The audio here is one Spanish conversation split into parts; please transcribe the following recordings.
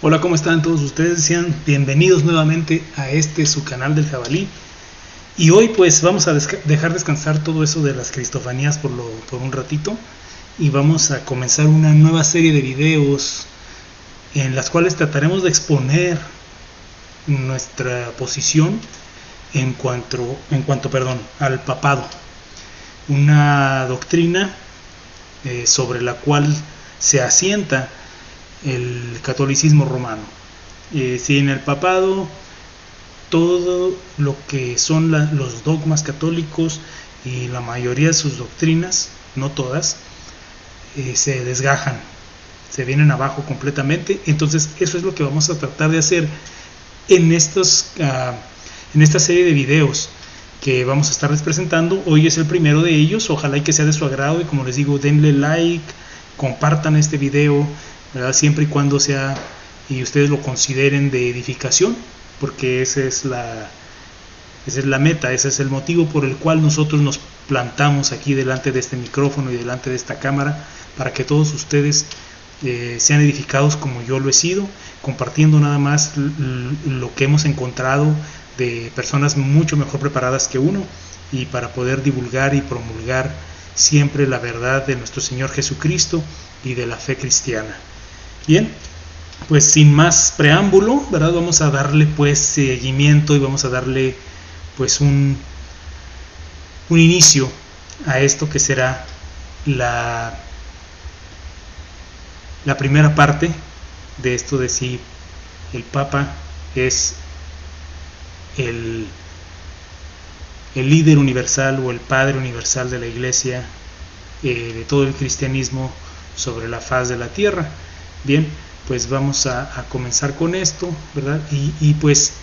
Hola, ¿cómo están todos ustedes? Sean bienvenidos nuevamente a su canal del Jabalí. Y hoy pues vamos a dejar descansar todo eso de las cristofanías por un ratito, y vamos a comenzar una nueva serie de videos en las cuales trataremos de exponer nuestra posición en cuanto al papado, una doctrina sobre la cual se asienta el catolicismo romano. Si en el papado todo lo que son los dogmas católicos y la mayoría de sus doctrinas, no todas, se desgajan, se vienen abajo completamente. Entonces eso es lo que vamos a tratar de hacer en esta serie de videos que vamos a estarles presentando. Hoy es el primero de ellos, ojalá y que sea de su agrado, y como les digo, denle like, compartan este video, ¿verdad? Siempre y cuando sea y ustedes lo consideren de edificación, porque esa es la meta, ese es el motivo por el cual nosotros nos plantamos aquí delante de este micrófono y delante de esta cámara, para que todos ustedes sean edificados como yo lo he sido, compartiendo nada más lo que hemos encontrado de personas mucho mejor preparadas que uno, y para poder divulgar y promulgar siempre la verdad de nuestro Señor Jesucristo y de la fe cristiana. Bien, pues sin más preámbulo, ¿verdad? Vamos a darle pues seguimiento y vamos a darle pues un inicio a esto que será la primera parte de esto de si el Papa es el líder universal o el padre universal de la Iglesia, de todo el cristianismo sobre la faz de la tierra. Bien, pues vamos a comenzar con esto, ¿verdad? Y pues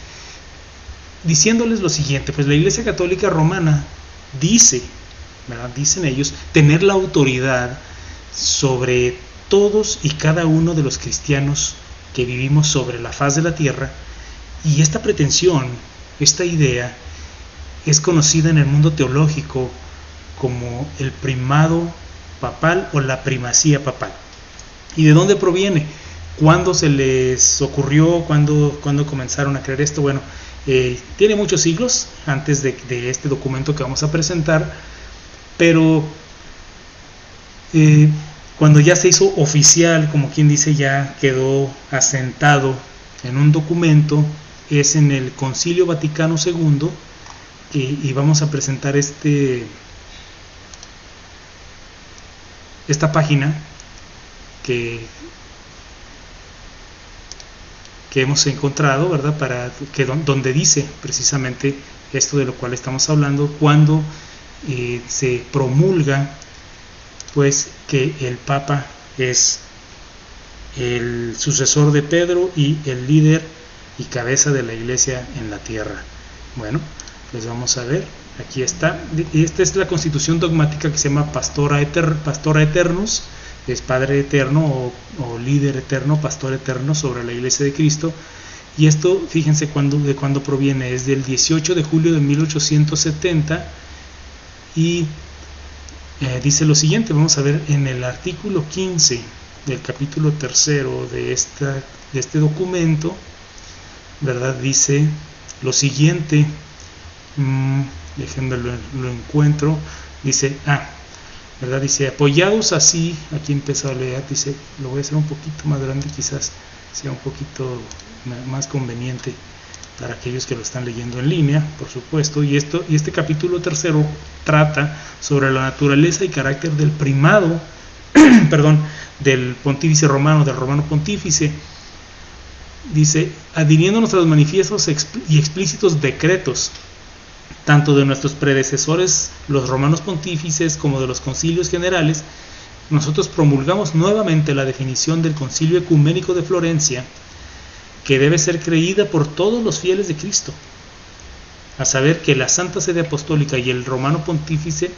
diciéndoles lo siguiente, pues la Iglesia Católica Romana dice, ¿verdad? Dicen ellos, tener la autoridad sobre todos y cada uno de los cristianos que vivimos sobre la faz de la tierra, y esta pretensión, esta idea, es conocida en el mundo teológico como el primado papal o la primacía papal. ¿Y de dónde proviene? ¿Cuándo se les ocurrió? ¿Cuándo comenzaron a creer esto? Bueno, tiene muchos siglos antes de este documento que vamos a presentar, pero cuando ya se hizo oficial, como quien dice, ya quedó asentado en un documento, es en el Concilio Vaticano II, y vamos a presentar esta página que hemos encontrado, ¿verdad? Donde dice precisamente esto de lo cual estamos hablando, cuando se promulga pues que el Papa es el sucesor de Pedro y el líder y cabeza de la Iglesia en la tierra. Bueno, pues vamos a ver, aquí está. Esta es la constitución dogmática que se llama Pastora Eternus, es Padre Eterno o Líder Eterno, Pastor Eterno sobre la Iglesia de Cristo. Y esto, fíjense de cuándo proviene, es del 18 de julio de 1870, y dice lo siguiente. Vamos a ver en el artículo 15 del capítulo 3 de este documento, ¿verdad? Dice lo siguiente, déjenme lo encuentro, dice, ¿verdad? Dice, apoyados así, aquí empezó a leer, dice, lo voy a hacer un poquito más grande, quizás sea un poquito más conveniente para aquellos que lo están leyendo en línea, por supuesto. Y este capítulo 3 trata sobre la naturaleza y carácter del primado del pontífice romano, del romano pontífice. Dice, adhiriéndonos a los manifiestos y explícitos decretos tanto de nuestros predecesores, los romanos pontífices, como de los concilios generales, nosotros promulgamos nuevamente la definición del Concilio Ecuménico de Florencia, que debe ser creída por todos los fieles de Cristo. a saber que la Santa Sede Apostólica y el Romano Pontífice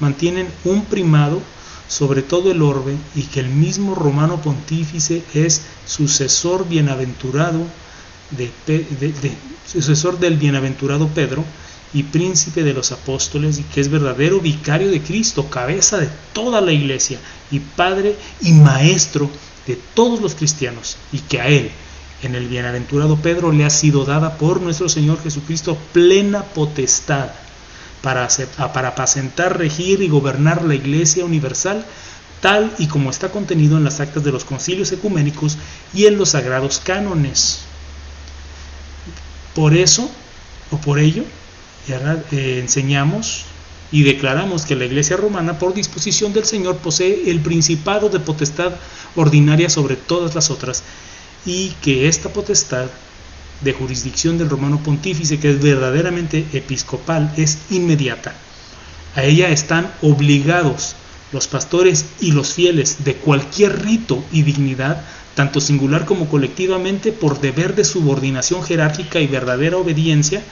mantienen un primado sobre todo el orbe, y que el mismo Romano Pontífice es sucesor bienaventurado sucesor del bienaventurado Pedro y príncipe de los apóstoles, y que es verdadero vicario de Cristo, cabeza de toda la iglesia y padre y maestro de todos los cristianos, y que a él, en el bienaventurado Pedro, le ha sido dada por nuestro Señor Jesucristo plena potestad para apacentar, regir y gobernar la iglesia universal, tal y como está contenido en las actas de los concilios ecuménicos y en los sagrados cánones. Por eso, o por ello, enseñamos y declaramos que la Iglesia romana, por disposición del Señor, posee el principado de potestad ordinaria sobre todas las otras, y que esta potestad de jurisdicción del Romano Pontífice, que es verdaderamente episcopal, es inmediata. A ella están obligados los pastores y los fieles de cualquier rito y dignidad, tanto singular como colectivamente, por deber de subordinación jerárquica y verdadera obediencia,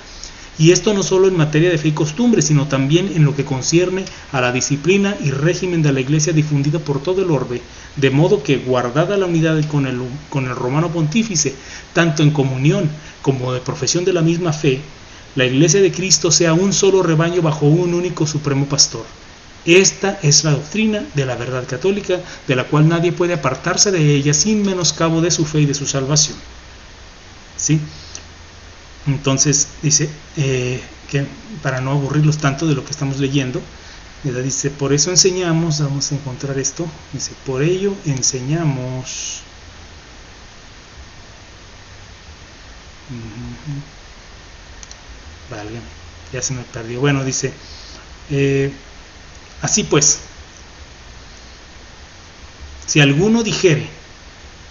y esto no solo en materia de fe y costumbre, sino también en lo que concierne a la disciplina y régimen de la Iglesia difundida por todo el orbe, de modo que, guardada la unidad con el Romano Pontífice, tanto en comunión como de profesión de la misma fe, la Iglesia de Cristo sea un solo rebaño bajo un único supremo pastor. Esta es la doctrina de la verdad católica, de la cual nadie puede apartarse de ella sin menoscabo de su fe y de su salvación. ¿Sí? Entonces dice que, para no aburrirlos tanto de lo que estamos leyendo, dice, por eso enseñamos, vamos a encontrar esto, dice, por ello enseñamos, vale, ya se me perdió, bueno, dice, así pues, si alguno dijere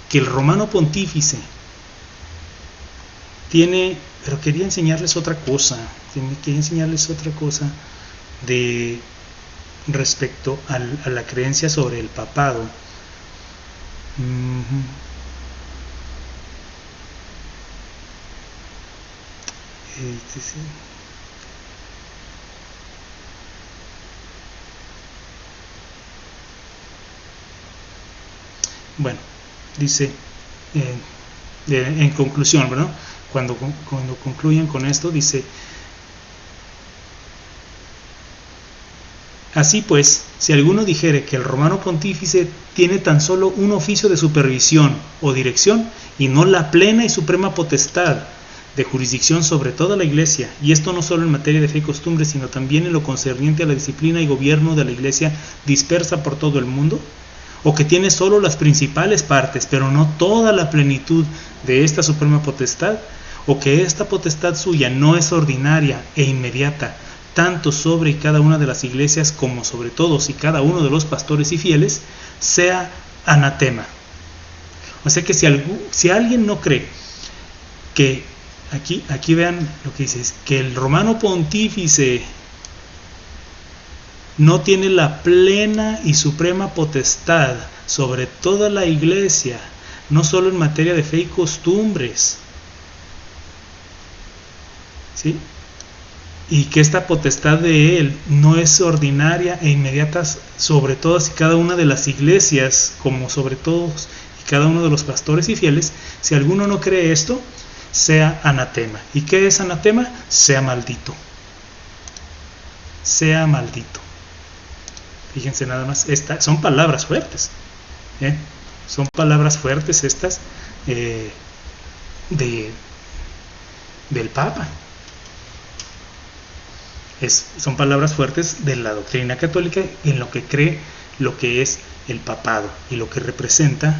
que el Romano Pontífice tiene, pero quería enseñarles otra cosa de respecto a la creencia sobre el papado. Bueno, dice en conclusión, ¿verdad? Cuando concluyen con esto, dice, así pues, si alguno dijere que el Romano Pontífice tiene tan solo un oficio de supervisión o dirección, y no la plena y suprema potestad de jurisdicción sobre toda la Iglesia, y esto no solo en materia de fe y costumbre, sino también en lo concerniente a la disciplina y gobierno de la Iglesia dispersa por todo el mundo, o que tiene solo las principales partes, pero no toda la plenitud de esta suprema potestad, o que esta potestad suya no es ordinaria e inmediata, tanto sobre cada una de las iglesias como sobre todos y cada uno de los pastores y fieles, sea anatema. O sea que si alguien no cree que, aquí vean lo que dice, que el Romano Pontífice no tiene la plena y suprema potestad sobre toda la iglesia, no solo en materia de fe y costumbres, ¿sí? Y que esta potestad de él no es ordinaria e inmediata sobre todas y cada una de las iglesias, como sobre todos y cada uno de los pastores y fieles, si alguno no cree esto, sea anatema. ¿Y qué es anatema? Sea maldito. Sea maldito. Fíjense nada más, son palabras fuertes, son palabras fuertes estas del Papa. Son palabras fuertes de la doctrina católica en lo que cree lo que es el papado y lo que representa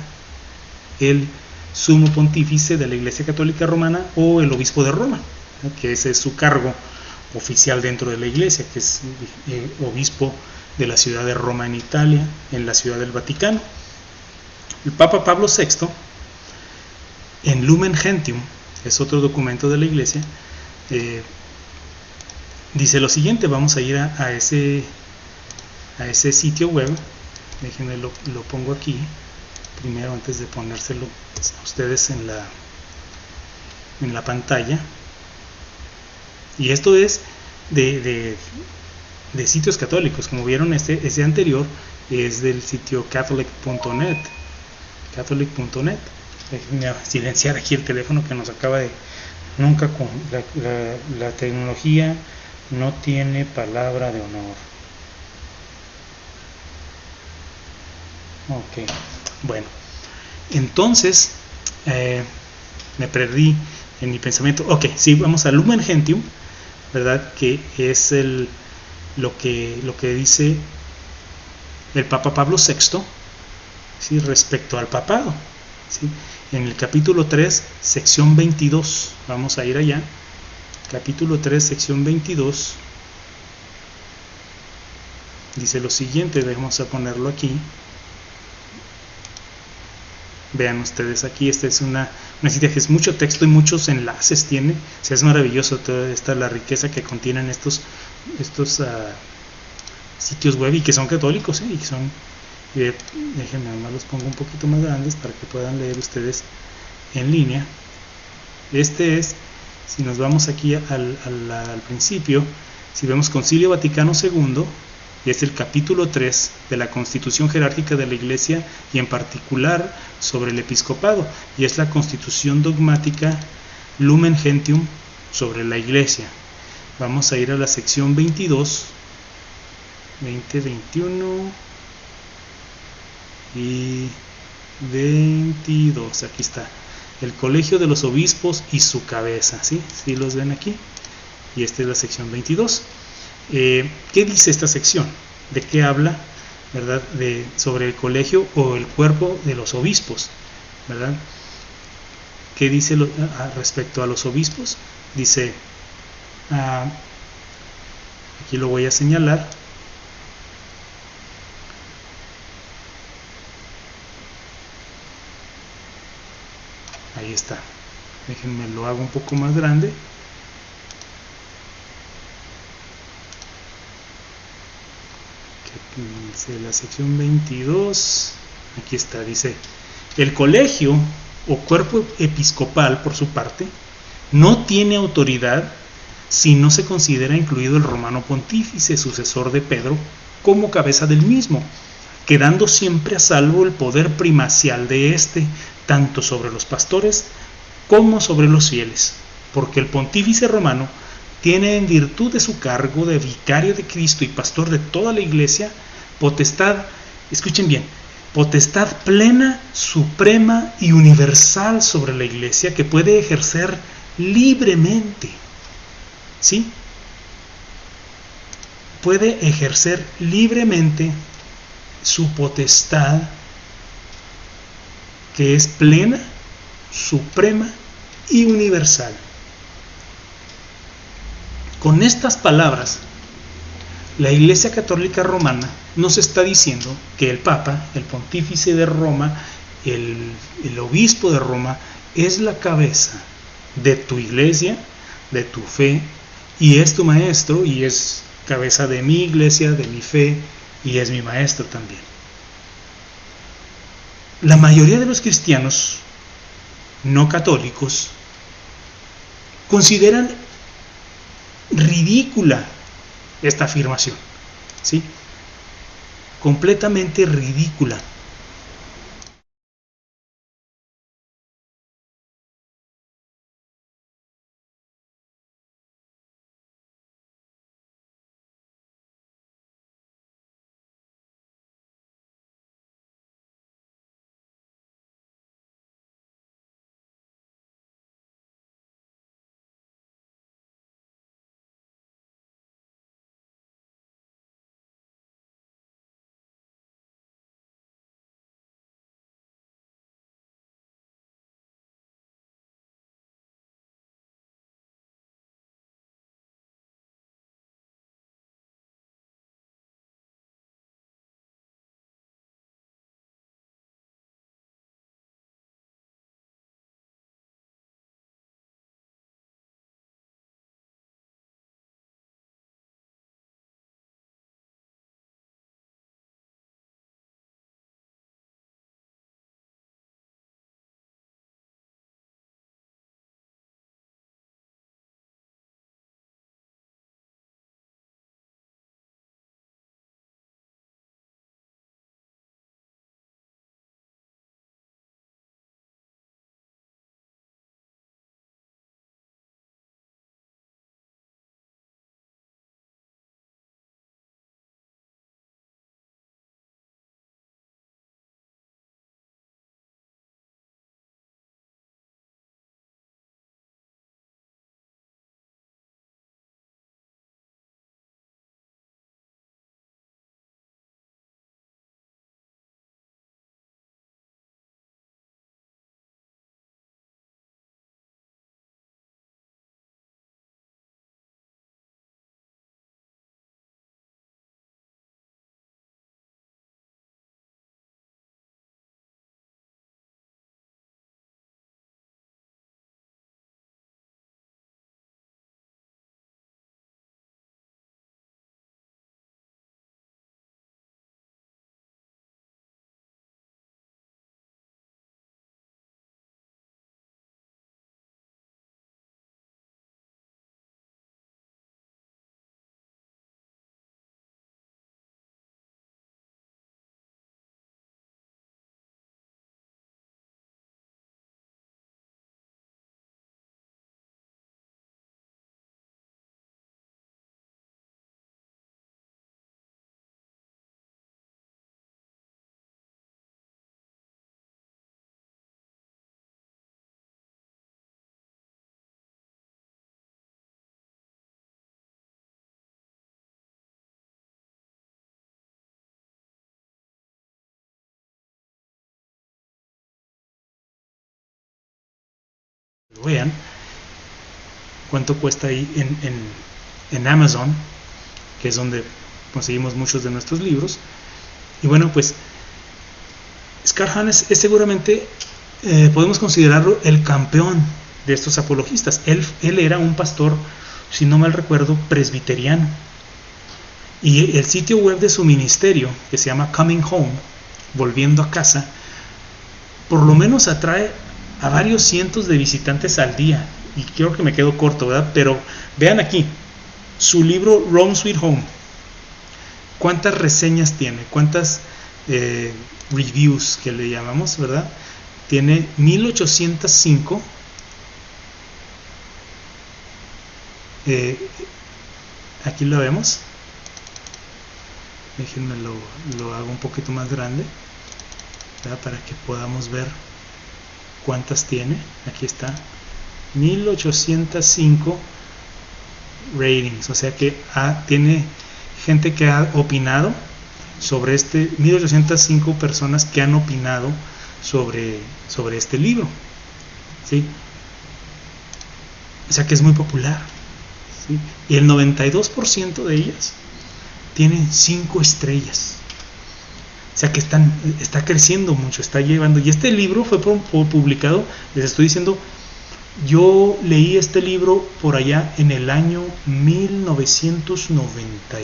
el sumo pontífice de la Iglesia Católica Romana, o el obispo de Roma, que ese es su cargo oficial dentro de la Iglesia, que es obispo de la ciudad de Roma en Italia, en la ciudad del Vaticano. El Papa Pablo VI, en Lumen Gentium, es otro documento de la Iglesia, dice lo siguiente. Vamos a ir a ese sitio web. Déjenme lo pongo aquí primero antes de ponérselo a ustedes en la pantalla. Y esto es de, sitios católicos. Como vieron, ese anterior es del sitio catholic.net. Catholic.net. Déjenme silenciar aquí el teléfono que nos acaba de... Nunca con la tecnología no tiene palabra de honor. Ok, bueno, entonces me perdí en mi pensamiento. Ok, sí, vamos a Lumen Gentium, ¿verdad? Que es lo que dice el Papa Pablo VI, ¿sí? Respecto al papado, ¿sí? En el capítulo 3, sección 22, vamos a ir allá. Capítulo 3, sección 22, dice lo siguiente, vamos a ponerlo aquí. Vean ustedes aquí, esta es una cita que es mucho texto y muchos enlaces tiene. O sea, es maravilloso toda la riqueza que contienen estos sitios web y que son católicos, y que son, déjenme además los pongo un poquito más grandes para que puedan leer ustedes en línea. Este es, si nos vamos aquí al principio, si vemos Concilio Vaticano II, y es el capítulo 3 de la Constitución Jerárquica de la Iglesia y en particular sobre el episcopado, y es la Constitución Dogmática Lumen Gentium sobre la Iglesia. Vamos a ir a la sección 22, 20, 21 y 22, aquí está. El Colegio de los Obispos y su cabeza, ¿sí? ¿Sí los ven aquí? Y esta es la sección 22. ¿Qué dice esta sección? ¿De qué habla? ¿Verdad? Sobre el colegio o el cuerpo de los obispos, ¿verdad? ¿Qué dice respecto a los obispos? Dice, aquí lo voy a señalar, ahí está, déjenme lo hago un poco más grande. Dice la sección 22, aquí está, dice, el colegio o cuerpo episcopal, por su parte, no tiene autoridad si no se considera incluido el romano pontífice, sucesor de Pedro, como cabeza del mismo, quedando siempre a salvo el poder primacial de éste, tanto sobre los pastores como sobre los fieles, porque el pontífice romano tiene, en virtud de su cargo de vicario de Cristo y pastor de toda la Iglesia, potestad, escuchen bien, potestad plena, suprema y universal sobre la Iglesia, que puede ejercer libremente, ¿sí? Puede ejercer libremente su potestad, que es plena, suprema y universal. Con estas palabras, la Iglesia Católica Romana nos está diciendo que el Papa, el Pontífice de Roma, el Obispo de Roma, es la cabeza de tu Iglesia, de tu fe, y es tu maestro, y es cabeza de mi Iglesia, de mi fe, y es mi maestro también. La mayoría de los cristianos no católicos consideran ridícula esta afirmación, ¿sí? Completamente ridícula. lo vean. ¿Cuánto cuesta ahí en Amazon? Que es donde conseguimos muchos de nuestros libros. Y bueno, pues Scott Hahn es seguramente, podemos considerarlo el campeón de estos apologistas. Él era un pastor, si no mal recuerdo, presbiteriano. Y el sitio web de su ministerio, que se llama Coming Home, Volviendo a Casa, por lo menos atrae a varios cientos de visitantes al día. Y creo que me quedo corto, ¿verdad? Pero vean aquí, su libro Home Sweet Home. ¿Cuántas reseñas tiene? ¿Cuántas reviews que le llamamos, verdad? Tiene 1805. Aquí lo vemos. Déjenme lo hago un poquito más grande, ¿verdad? Para que podamos ver cuántas tiene. Aquí está, 1805 ratings, o sea que tiene gente que ha opinado sobre 1805 personas que han opinado sobre este libro, ¿sí? O sea que es muy popular, ¿sí? Y el 92% de ellas tienen 5 estrellas. O sea que está creciendo mucho, está llevando. Y este libro fue publicado, les estoy diciendo, yo leí este libro por allá en el año 1990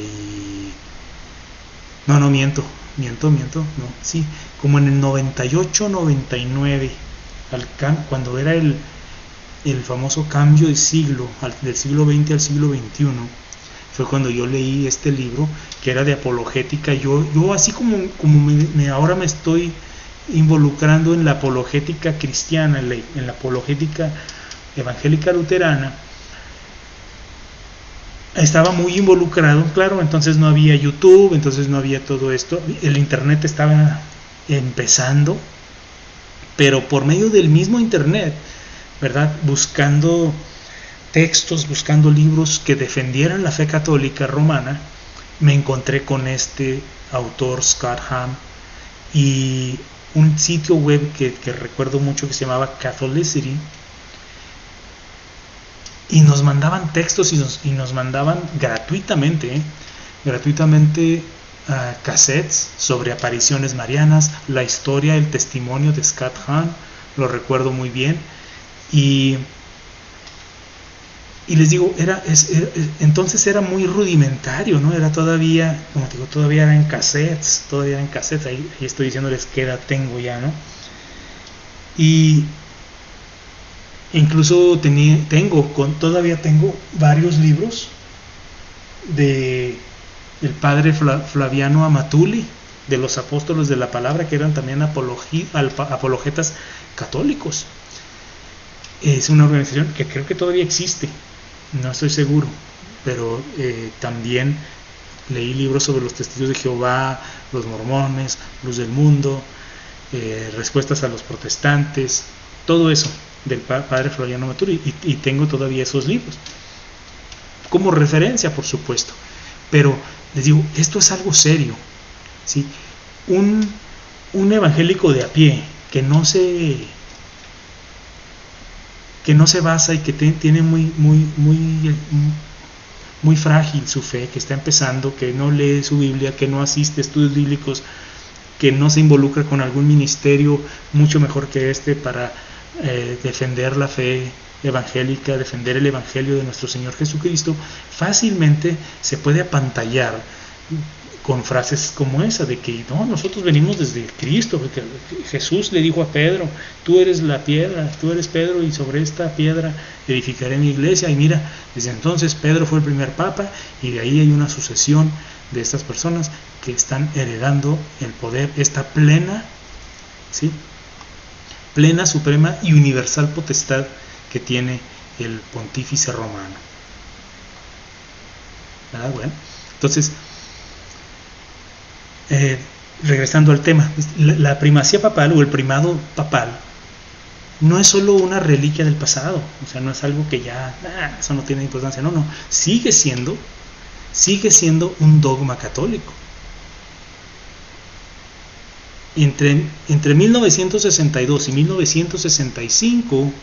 no, miento, sí, como en el 98, 99, cuando era el famoso cambio de siglo, del siglo XX al siglo XXI, fue cuando yo leí este libro, que era de apologética. Yo así como ahora me estoy involucrando en la apologética cristiana, en la apologética evangélica luterana, estaba muy involucrado, claro. Entonces no había YouTube, entonces no había todo esto, el internet estaba empezando, pero por medio del mismo internet, ¿verdad? Buscando textos, buscando libros que defendieran la fe católica romana, me encontré con este autor, Scott Hahn, y un sitio web que recuerdo mucho que se llamaba Catholicity, y nos mandaban textos y nos mandaban gratuitamente cassettes sobre apariciones marianas, la historia, el testimonio de Scott Hahn, lo recuerdo muy bien. Y les digo, entonces era muy rudimentario, ¿no? Era todavía, como te digo, todavía era en cassettes, ahí estoy diciéndoles qué edad tengo ya, ¿no? Y incluso todavía tengo varios libros del padre Flaviano Amatuli, de los apóstoles de la palabra, que eran también apologetas católicos. Es una organización que creo que todavía existe, no estoy seguro, pero también leí libros sobre los testigos de Jehová, los mormones, Luz del Mundo, respuestas a los protestantes, todo eso del padre Floriano Maturi, y tengo todavía esos libros como referencia, por supuesto. Pero les digo, esto es algo serio, ¿sí? Un evangélico de a pie que no se basa y que tiene muy frágil su fe, que está empezando, que no lee su Biblia, que no asiste a estudios bíblicos, que no se involucra con algún ministerio mucho mejor que para defender la fe evangélica, defender el evangelio de nuestro Señor Jesucristo, fácilmente se puede apantallar con frases como esa de que no, nosotros venimos desde Cristo, porque Jesús le dijo a Pedro, tú eres la piedra, tú eres Pedro, y sobre esta piedra edificaré mi iglesia. Y mira, desde entonces Pedro fue el primer papa, y de ahí hay una sucesión de estas personas que están heredando el poder, esta plena, ¿sí?, plena, suprema y universal potestad que tiene el pontífice romano. ¿Verdad? Bueno, entonces, regresando al tema, la primacía papal o el primado papal no es solo una reliquia del pasado, o sea, no es algo que ya, eso no tiene importancia, no, sigue siendo un dogma católico. Entre 1962 y 1965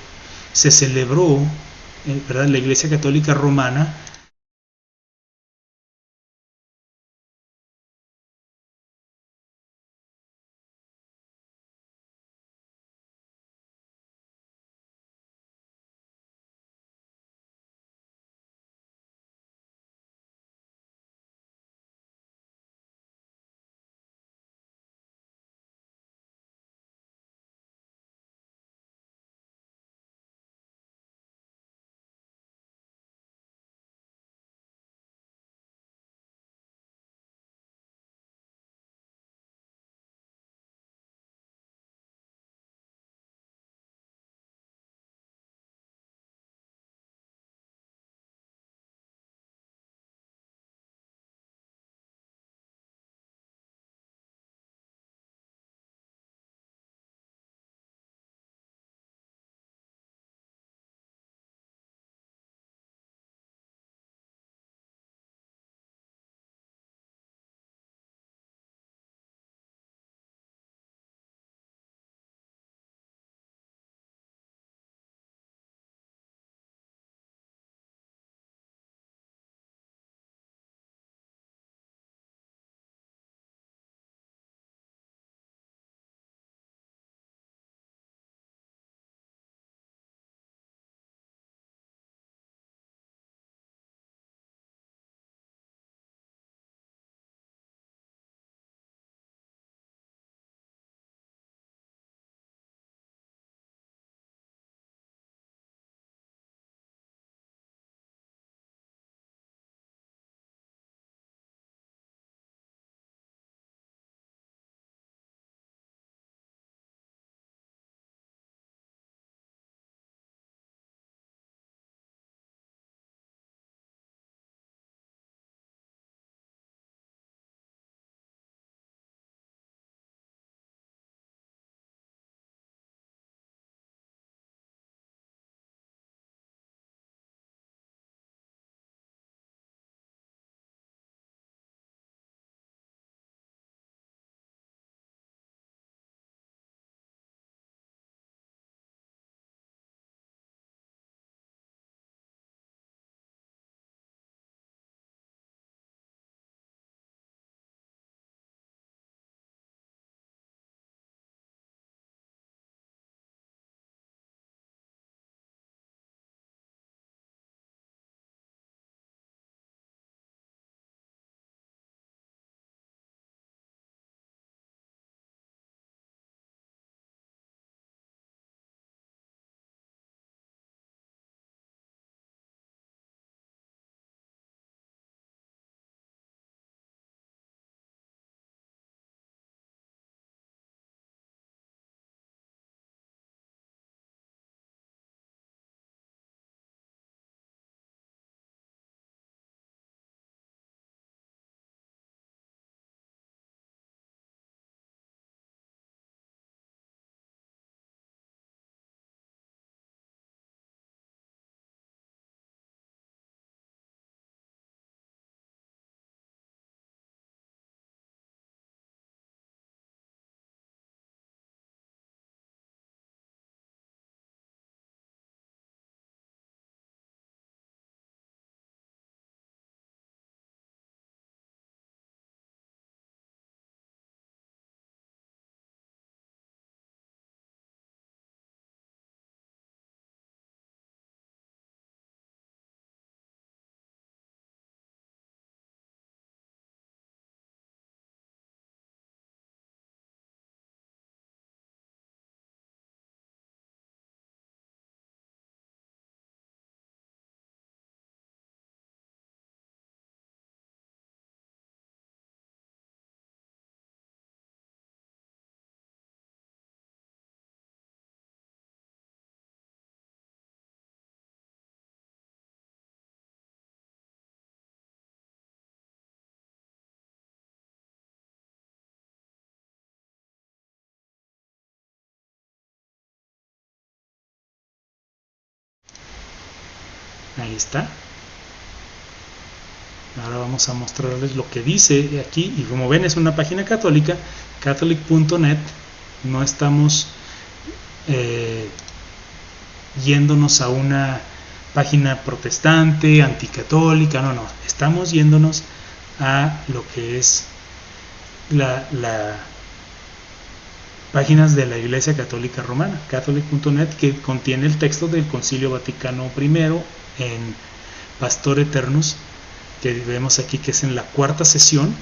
se celebró, ¿verdad? La Iglesia Católica Romana ahí está. Ahora vamos a mostrarles lo que dice aquí, y como ven es una página católica, catholic.net. No estamos yéndonos a una página protestante, anticatólica, no, estamos yéndonos a lo que es la páginas de la Iglesia Católica Romana, catholic.net, que contiene el texto del Concilio Vaticano I en Pastor Eternus, que vemos aquí que es en la cuarta sesión,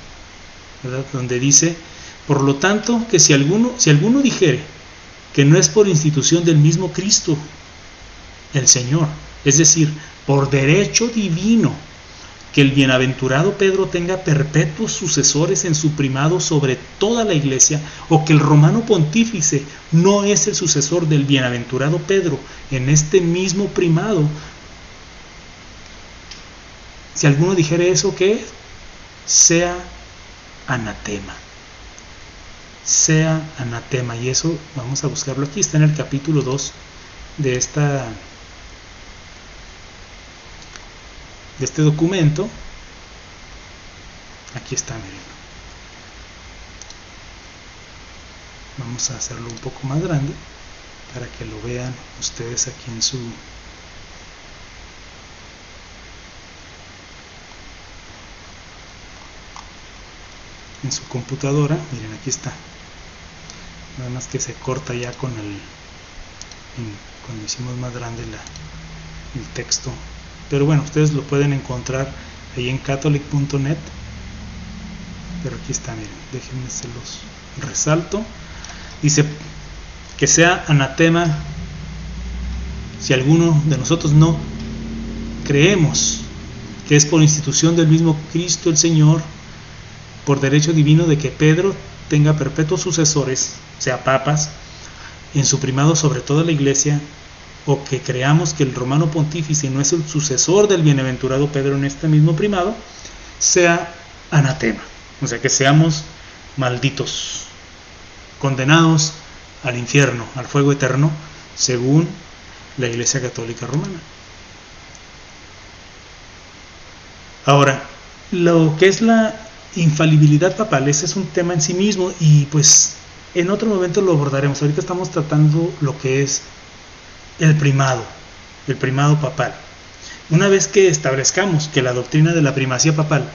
¿verdad? Donde dice: por lo tanto, que si alguno dijere que no es por institución del mismo Cristo el Señor, es decir, por derecho divino, que el bienaventurado Pedro tenga perpetuos sucesores en su primado sobre toda la Iglesia, o que el romano pontífice no es el sucesor del bienaventurado Pedro en este mismo primado, si alguno dijere eso, ¿qué es? Sea anatema. Sea anatema. Y eso vamos a buscarlo aquí, está en el capítulo 2 de este documento. Aquí está, miren. Vamos a hacerlo un poco más grande para que lo vean ustedes aquí en su computadora. Miren, aquí está. Nada más que se corta ya cuando hicimos más grande el texto. Pero bueno, ustedes lo pueden encontrar ahí en catholic.net. Pero aquí está, miren, déjenme se los resalto. Dice que sea anatema si alguno de nosotros no creemos que es por institución del mismo Cristo el Señor, por derecho divino, de que Pedro tenga perpetuos sucesores, o sea, papas, en su primado sobre toda la Iglesia, o que creamos que el romano pontífice no es el sucesor del bienaventurado Pedro en este mismo primado, sea anatema, o sea, que seamos malditos, condenados al infierno, al fuego eterno, según la Iglesia Católica Romana. Ahora, lo que es la infalibilidad papal, ese es un tema en sí mismo, y pues en otro momento lo abordaremos. Ahorita estamos tratando lo que es el primado papal. Una vez que establezcamos que la doctrina de la primacía papal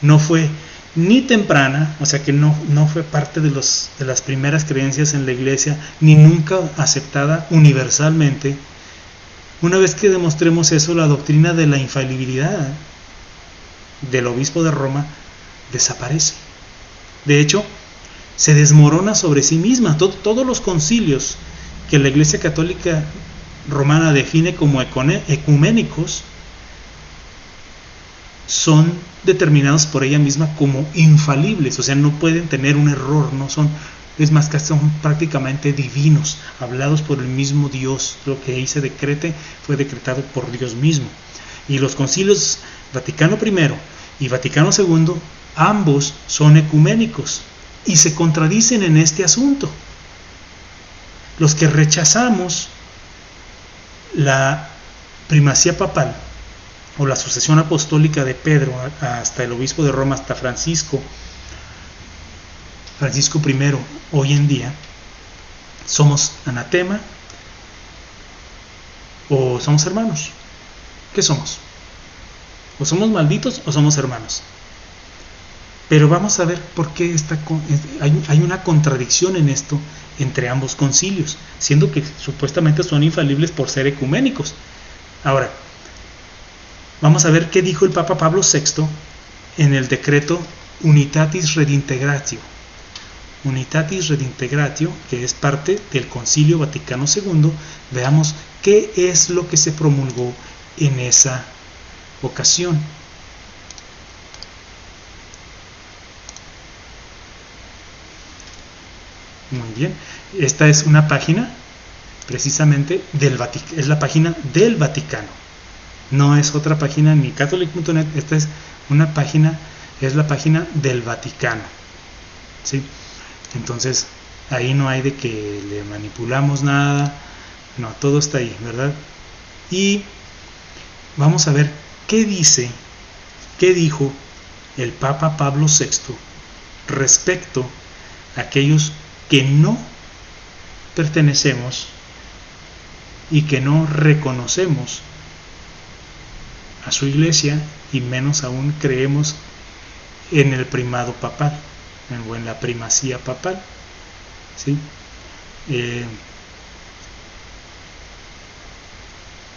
no fue ni temprana, o sea que no fue parte de las primeras creencias en la Iglesia, ni nunca aceptada universalmente, una vez que demostremos eso, la doctrina de la infalibilidad del obispo de Roma desaparece. De hecho, se desmorona sobre sí misma. Todos los concilios que la Iglesia Católica Romana define como ecuménicos son determinados por ella misma como infalibles, o sea, no pueden tener un error, es más que son prácticamente divinos, hablados por el mismo Dios. Lo que ahí se decrete fue decretado por Dios mismo. Y los concilios Vaticano I y Vaticano II, ambos son ecuménicos y se contradicen en este asunto. Los que rechazamos la primacía papal o la sucesión apostólica de Pedro hasta el obispo de Roma, hasta Francisco I, hoy en día, ¿somos anatema o somos hermanos? ¿Qué somos? ¿O somos malditos o somos hermanos? Pero vamos a ver por qué hay una contradicción en esto entre ambos concilios, siendo que supuestamente son infalibles por ser ecuménicos. Ahora, vamos a ver qué dijo el Papa Pablo VI en el decreto Unitatis Redintegratio. Unitatis Redintegratio, que es parte del Concilio Vaticano II. Veamos qué es lo que se promulgó en esa ocasión. Muy bien, esta es una página precisamente del Vaticano, es la página del Vaticano, no es otra página ni catholic.net, esta es una página, es la página del Vaticano, ¿sí? Entonces ahí no hay de que le manipulamos nada, no, todo está ahí, ¿verdad? Y vamos a ver qué dijo el Papa Pablo VI respecto a aquellos que no pertenecemos y que no reconocemos a su iglesia, y menos aún creemos en el primado papal o en la primacía papal, ¿sí?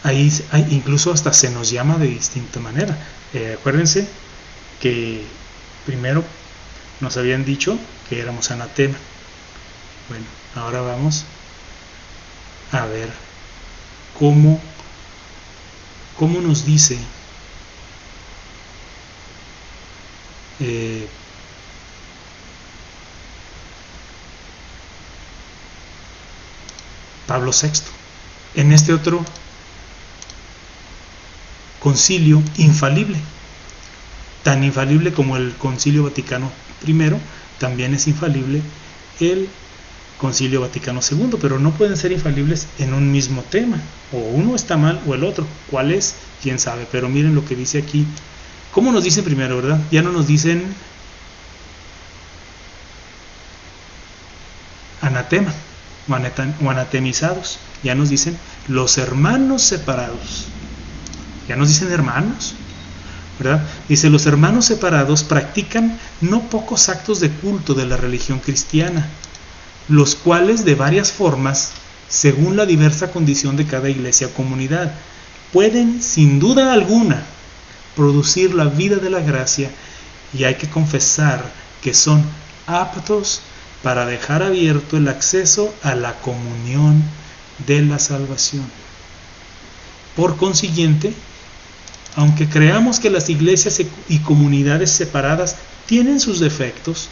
Ahí incluso hasta se nos llama de distinta manera. Acuérdense que primero nos habían dicho que éramos anatema. Bueno, ahora vamos a ver cómo nos dice Pablo VI en este otro concilio infalible, tan infalible como el Concilio Vaticano I, también es infalible el Concilio Vaticano II, pero no pueden ser infalibles en un mismo tema, o uno está mal o el otro. ¿Cuál es? Quién sabe, pero miren lo que dice aquí. ¿Cómo nos dicen primero, verdad? Ya no nos dicen anatema o anatemizados, ya nos dicen los hermanos separados, ya nos dicen hermanos, ¿verdad? Dice, los hermanos separados practican no pocos actos de culto de la religión cristiana, los cuales de varias formas, según la diversa condición de cada iglesia o comunidad, pueden sin duda alguna producir la vida de la gracia, y hay que confesar que son aptos para dejar abierto el acceso a la comunión de la salvación. Por consiguiente, aunque creamos que las iglesias y comunidades separadas tienen sus defectos,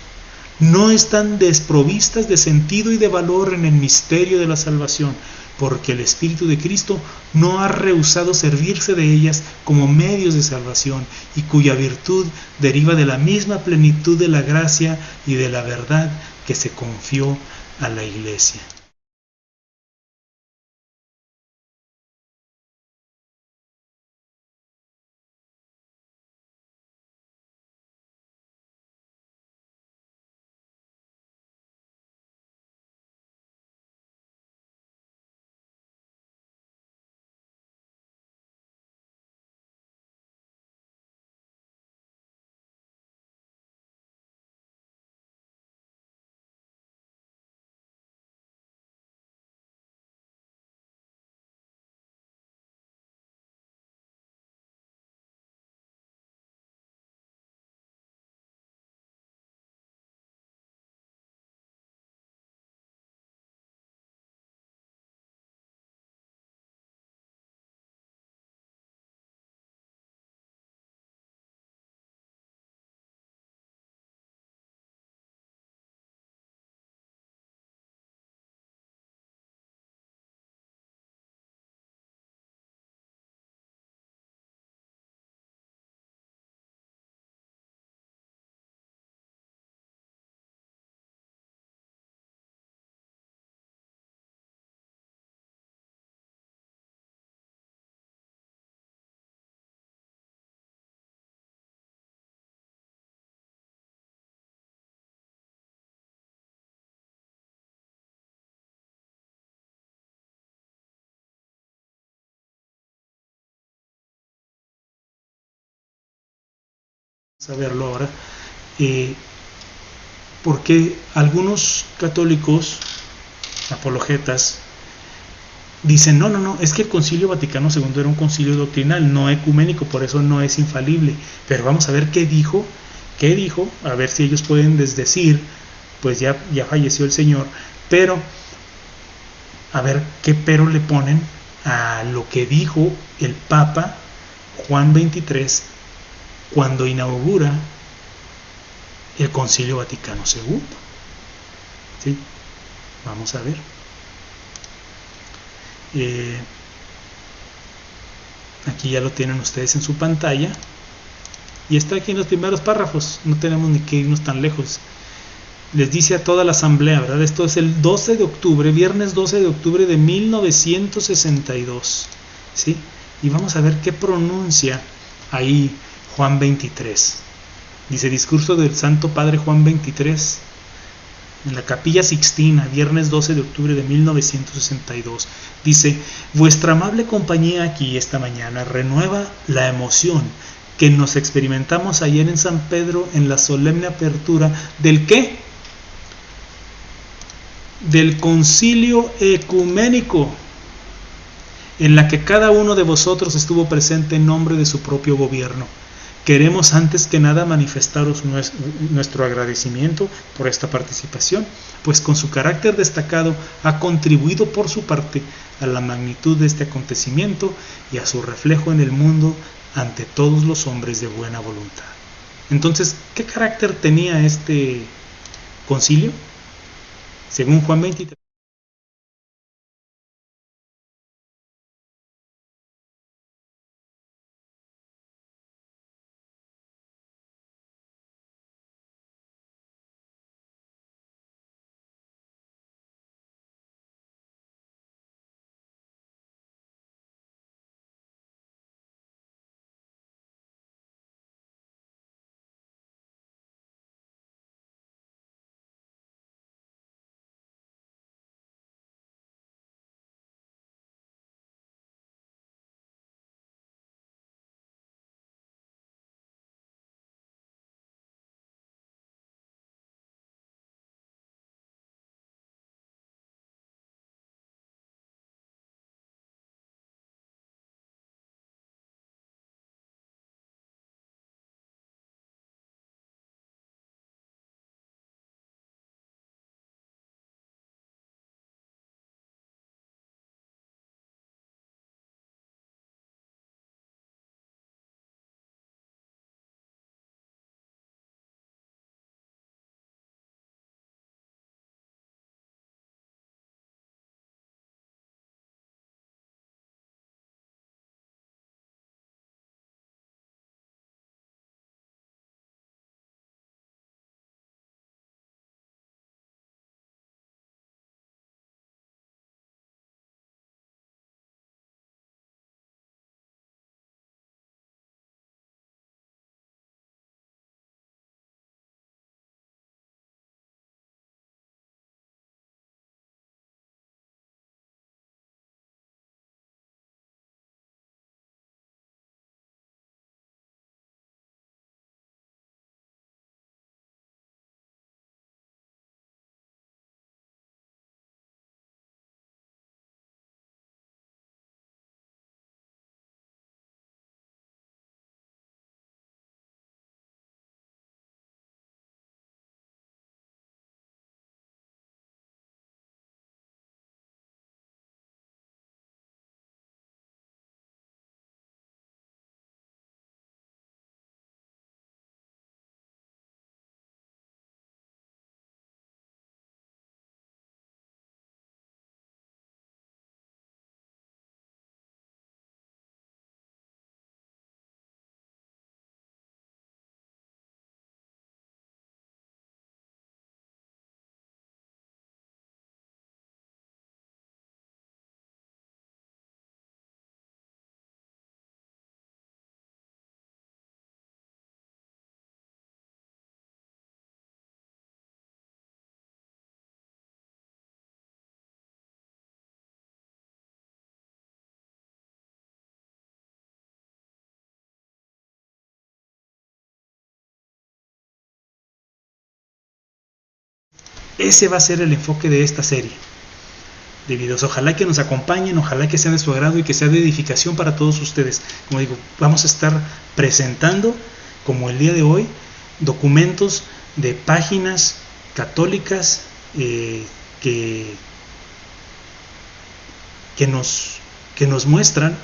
no están desprovistas de sentido y de valor en el misterio de la salvación, porque el Espíritu de Cristo no ha rehusado servirse de ellas como medios de salvación, y cuya virtud deriva de la misma plenitud de la gracia y de la verdad que se confió a la iglesia. Saberlo ahora, porque algunos católicos apologetas dicen, no, es que el Concilio Vaticano II era un concilio doctrinal, no ecuménico, por eso no es infalible. Pero vamos a ver qué dijo, a ver si ellos pueden desdecir, pues ya falleció el Señor, pero a ver qué pero le ponen a lo que dijo el Papa Juan XXIII cuando inaugura el Concilio Vaticano II. ¿Sí? Vamos a ver. Aquí ya lo tienen ustedes en su pantalla y está aquí en los primeros párrafos, no tenemos ni que irnos tan lejos. Les dice a toda la asamblea, ¿verdad? Esto es el 12 de octubre, viernes 12 de octubre de 1962, ¿sí? Y vamos a ver qué pronuncia ahí Juan XXIII. Dice, discurso del Santo Padre Juan XXIII, en la Capilla Sixtina, viernes 12 de octubre de 1962. Dice: vuestra amable compañía aquí esta mañana renueva la emoción que nos experimentamos ayer en San Pedro en la solemne apertura del ¿qué? Del concilio ecuménico, en la que cada uno de vosotros estuvo presente en nombre de su propio gobierno. Queremos antes que nada manifestaros nuestro agradecimiento por esta participación, pues con su carácter destacado ha contribuido por su parte a la magnitud de este acontecimiento y a su reflejo en el mundo ante todos los hombres de buena voluntad. Entonces, ¿qué carácter tenía este concilio? Según Juan 23. Ese va a ser el enfoque de esta serie de videos. Ojalá que nos acompañen, ojalá que sean de su agrado y que sea de edificación para todos ustedes. Como digo, vamos a estar presentando, como el día de hoy, documentos de páginas católicas que nos muestran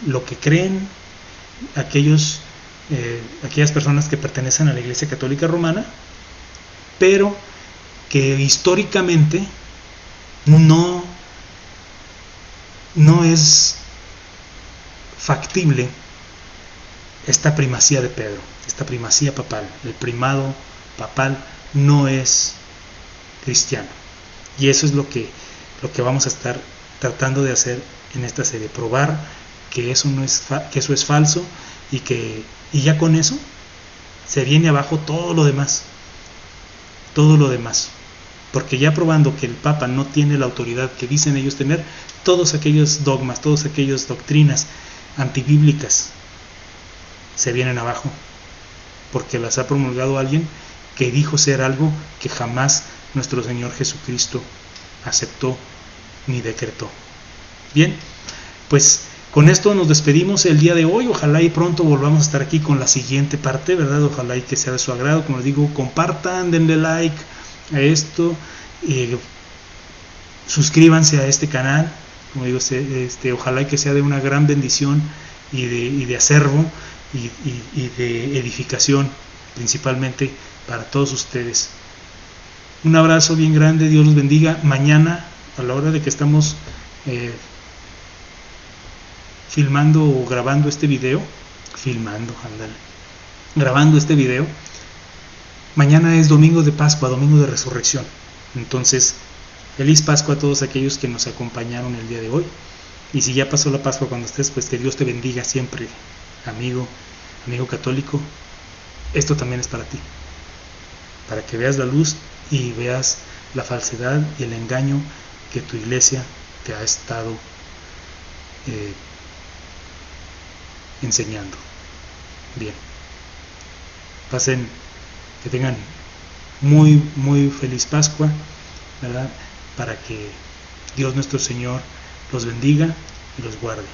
lo que creen aquellas personas que pertenecen a la Iglesia Católica Romana, pero que históricamente no es factible esta primacía de Pedro, esta primacía papal. El primado papal no es cristiano, y eso es lo que vamos a estar tratando de hacer en esta serie, probar que eso es falso, y ya con eso se viene abajo todo lo demás. porque ya probando que el Papa no tiene la autoridad que dicen ellos tener, todos aquellos dogmas, todas aquellas doctrinas antibíblicas se vienen abajo, porque las ha promulgado alguien que dijo ser algo que jamás nuestro Señor Jesucristo aceptó ni decretó. Bien, pues con esto nos despedimos el día de hoy. Ojalá y pronto volvamos a estar aquí con la siguiente parte, ¿verdad? Ojalá y que sea de su agrado. Como les digo, compartan, denle like a esto, suscríbanse a este canal. Como digo, ojalá y que sea de una gran bendición y de acervo y de edificación, principalmente para todos ustedes. Un abrazo bien grande, Dios los bendiga. Mañana, a la hora de que estamos filmando o grabando este video, grabando este video, mañana es domingo de Pascua, domingo de Resurrección. Entonces, feliz Pascua a todos aquellos que nos acompañaron el día de hoy. Y si ya pasó la Pascua cuando estés, pues que Dios te bendiga siempre, amigo católico. Esto también es para ti, para que veas la luz y veas la falsedad y el engaño que tu iglesia te ha estado enseñando. Bien, que tengan muy feliz Pascua, ¿verdad? Para que Dios nuestro Señor los bendiga y los guarde,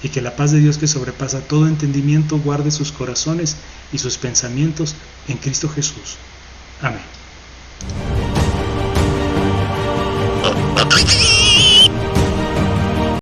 y que la paz de Dios, que sobrepasa todo entendimiento, guarde sus corazones y sus pensamientos en Cristo Jesús. Amén.